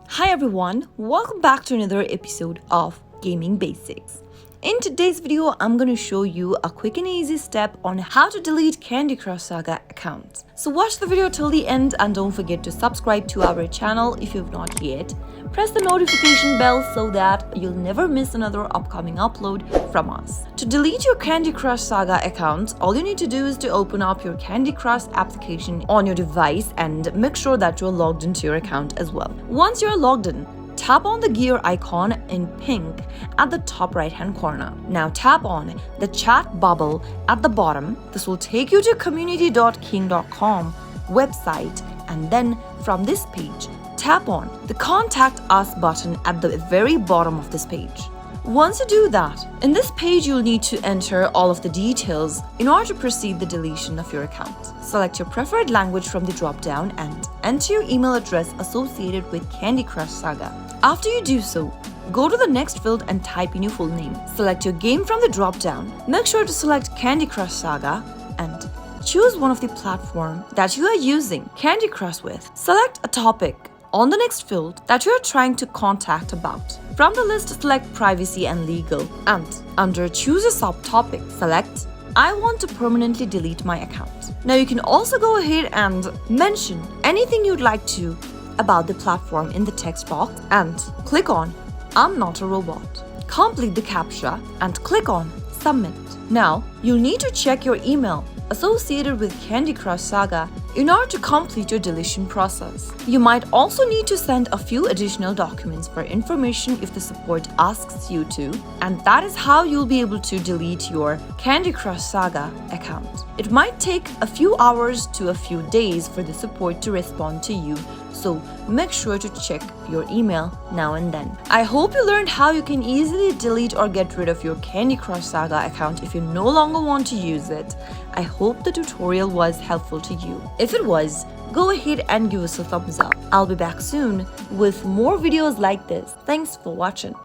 Hi everyone, welcome back to another episode of Gaming Basics. In today's video, I'm going to show you a quick and easy step on how to delete Candy Crush Saga accounts. So watch the video till the end and don't forget to subscribe to our channel if you've not yet. Press the notification bell so that you'll never miss another upcoming upload from us. To delete your Candy Crush Saga account, all you need to do is to open up your Candy Crush application on your device and make sure that you're logged into your account as well. Once you're logged in, tap on the gear icon in pink at the top right hand corner. Now tap on the chat bubble at the bottom. This will take you to community.king.com website, and then from this page, tap on the Contact Us button at the very bottom of this page. Once you do that, in this page you'll need to enter all of the details in order to proceed the deletion of your account. Select your preferred language from the drop-down and enter your email address associated with Candy Crush Saga. After you do so, go to the next field and type in your full name. Select your game from the drop-down. Make sure to select Candy Crush Saga and choose one of the platform that you are using Candy Crush with. Select a topic on the next field that you are trying to contact about. From the list, select Privacy and Legal, and under Choose a subtopic, select I want to permanently delete my account. Now you can also go ahead and mention anything you'd like to about the platform in the text box and click on I'm not a robot. Complete the CAPTCHA and click on Submit. Now you'll need to check your email associated with Candy Crush Saga in order to complete your deletion process. You might also need to send a few additional documents for information if the support asks you to, and that is how you'll be able to delete your Candy Crush Saga account. It might take a few hours to a few days for the support to respond to you, so make sure to check your email now and then. I hope you learned how you can easily delete or get rid of your Candy Crush Saga account if you no longer want to use it. I hope the tutorial was helpful to you. If it was, go ahead and give us a thumbs up. I'll be back soon with more videos like this. Thanks for watching.